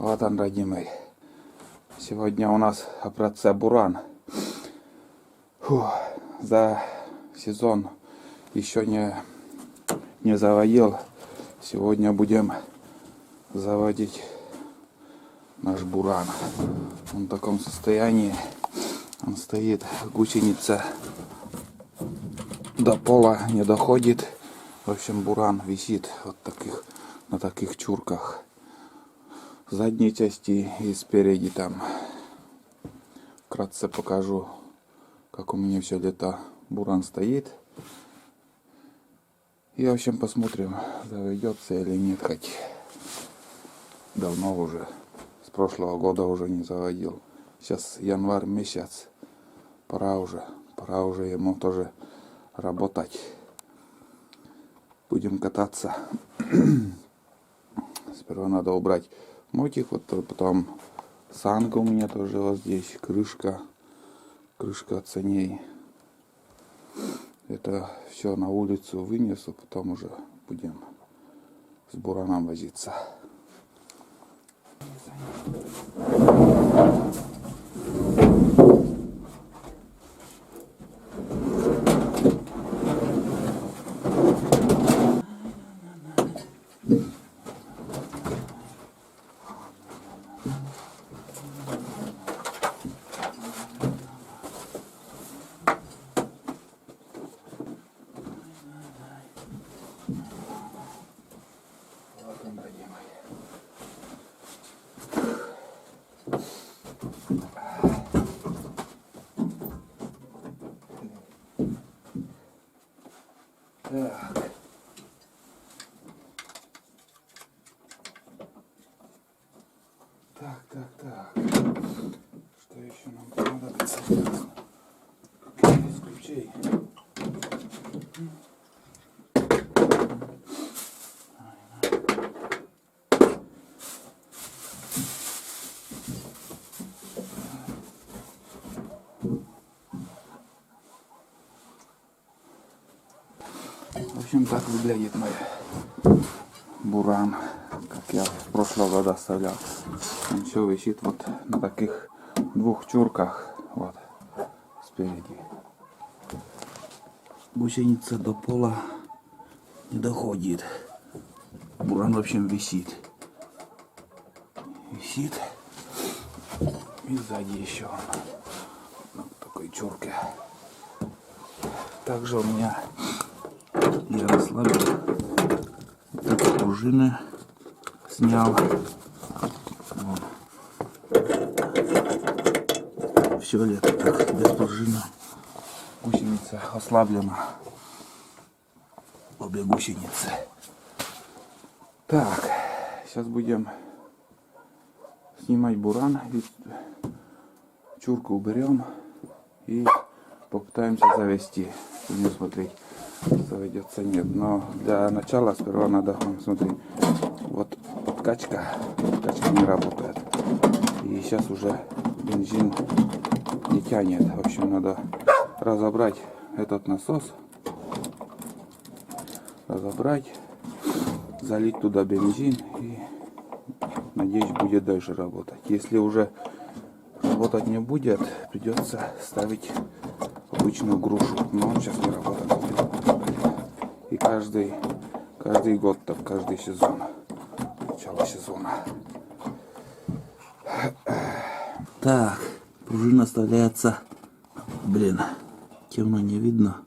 Вот он, родимый. Сегодня у нас о братце буран. За сезон еще не заводил. Сегодня будем заводить наш буран. Он в таком состоянии. Он стоит, гусеница до пола не доходит. В общем, буран висит вот на таких чурках. В задней части и спереди там. Вкратце покажу, как у меня все лето буран стоит. И в общем посмотрим, заведется или нет, хоть давно уже, с прошлого года уже не заводил. Сейчас январь месяц, пора уже ему тоже работать. Будем кататься. Сперва надо убрать мотик, вот потом санка у меня тоже вот здесь, крышка от саней. Это все на улицу вынесу, потом уже будем с бураном возиться. Так. Что еще нам понадобится? Из ключей. В общем, так выглядит мой буран, как я в прошлом году оставлял. Он все висит вот на таких двух чурках, вот, спереди. Гусеница до пола не доходит. Буран, в общем, висит. И сзади еще он на такой чурке. Также у меня я расслабил вот эти пружины, снял. Вот. Все лето так без пружины. Гусеница ослаблена. Обе гусеницы. Так, сейчас будем снимать буран. Чурку уберем и попытаемся завести. Будем смотреть, заведется нет. Но для начала сперва надо, смотри, вот подкачка не работает. И сейчас уже бензин не тянет. В общем, надо разобрать этот насос. Залить туда бензин и, надеюсь, будет дальше работать. Если уже работать не будет, придется ставить обычную грушу. Но он сейчас не работает. И каждый год, так каждый сезон. Начало сезона. Так, пружина вставляется. Блин, темно не видно.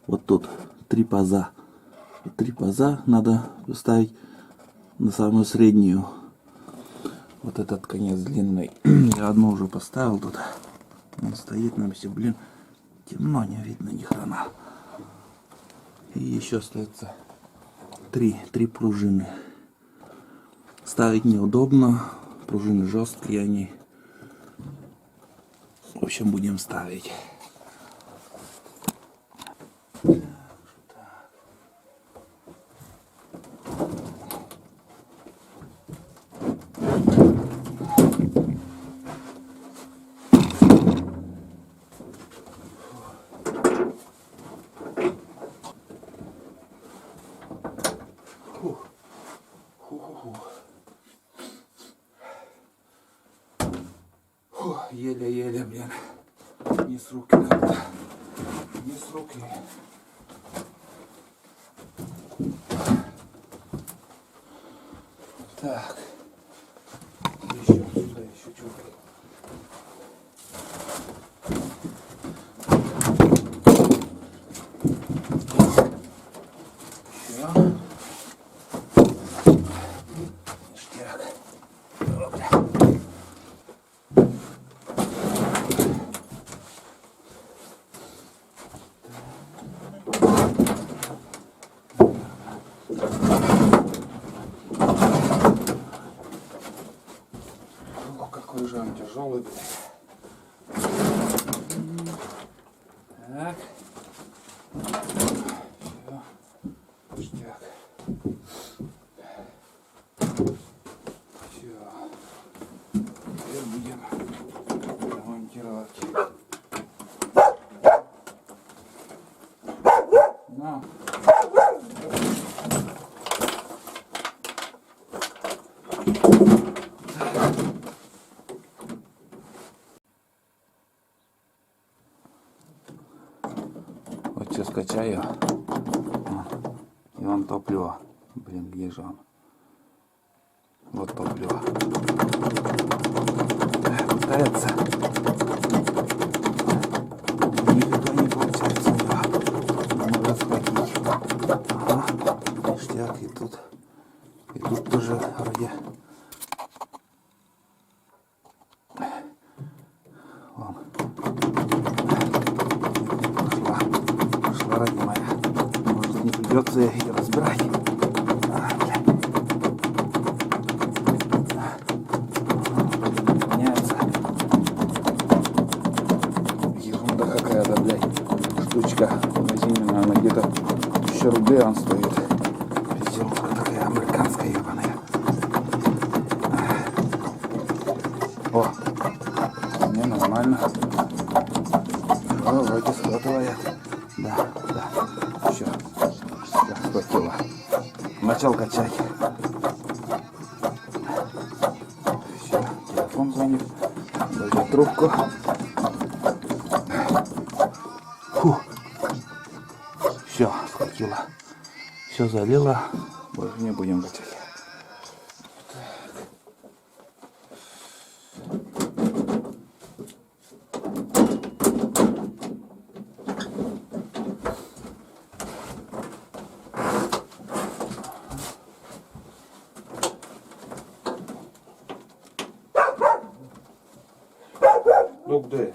Вот тут 3 паза. 3 паза надо ставить на самую среднюю. Вот этот конец длинный. Я одну уже поставил тут. Он стоит на месте. Блин, темно, не видно ни хрена. И еще остается 3 пружины. Ставить неудобно. Пружины жесткие они. В общем, будем ставить. Еле-еле, блин. Не с руки как-то. Не с руки. Так. Еще сюда, еще что-то. Какой же он тяжелый. Так. Все. Пустяк. Все. Теперь будем ремонтировать. На. Вот сейчас скачаю. И он топливо. Блин, где же он? Вот топливо. Пытается. Нифига не получается у него. Надо схватить. Ага. Ништяк. И тут тоже вроде. Вон. Пошла родимая. Может, не придется ее разбирать. Меняется. Ерунда какая-то, блядь. Штучка в магазине, наверное, где-то 1000 рублей он стоит. Пизделка такая американская, ебаная. О, не, нормально. Вроде схватывает. Да. Все, схватило. Начал качать. Все, телефон звонит. Даю трубку. Фу. Все, схватило. Все залило. Больше не будем качать. Ну где?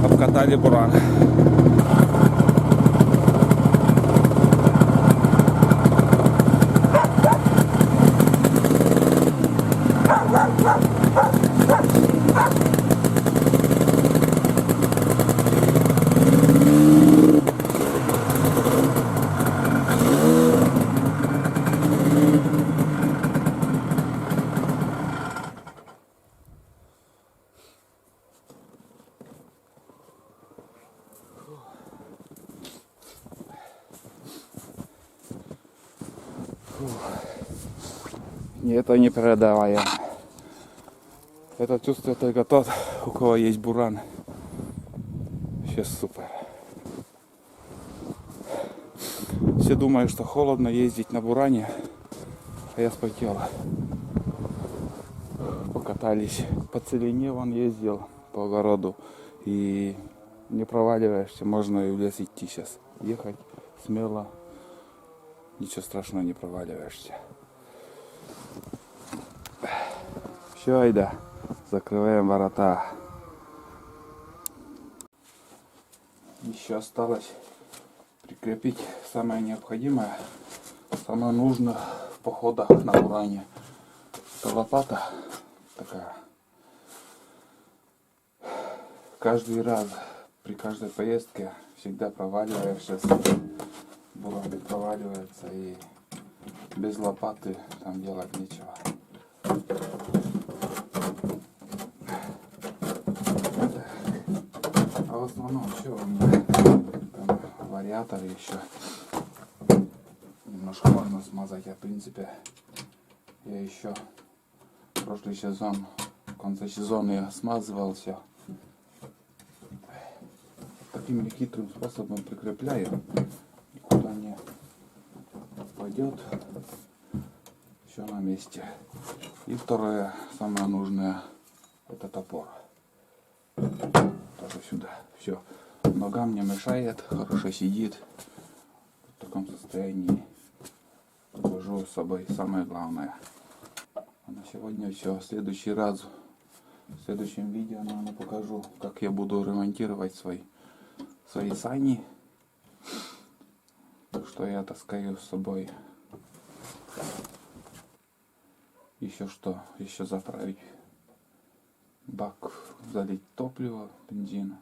обкатали буран. И это непередаваемо. Это чувствует только тот, у кого есть буран. Вообще супер. Все думают, что холодно ездить на буране, а я спотел. Покатались. По целине вон ездил, по огороду. И не проваливаешься, можно и в лес идти сейчас. Ехать смело. Ничего страшного, не проваливаешься. Все, айда, закрываем ворота. Еще осталось прикрепить самое необходимое, самое нужное в походах на буране. Это лопата такая. Каждый раз, при каждой поездке всегда проваливаешься, буран проваливается, и без лопаты там делать нечего. А в основном что у меня там вариатор еще немножко можно смазать. А в принципе я еще прошлый сезон, в конце сезона я смазывал все. Таким нехитрым способом прикрепляю, никуда не пойдет, все на месте. И второе, самое нужное, это топор. Тоже сюда. Все. Ногам не мешает, хорошо сидит. В таком состоянии вожу с собой самое главное. А на сегодня все. В следующий раз, в следующем видео, наверное, покажу, как я буду ремонтировать свои сани. Так что я таскаю с собой. Еще что? Еще заправить бак, залить топливо, бензина.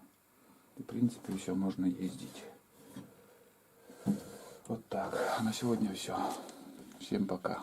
И в принципе еще можно ездить. Вот так. А на сегодня все. Всем пока.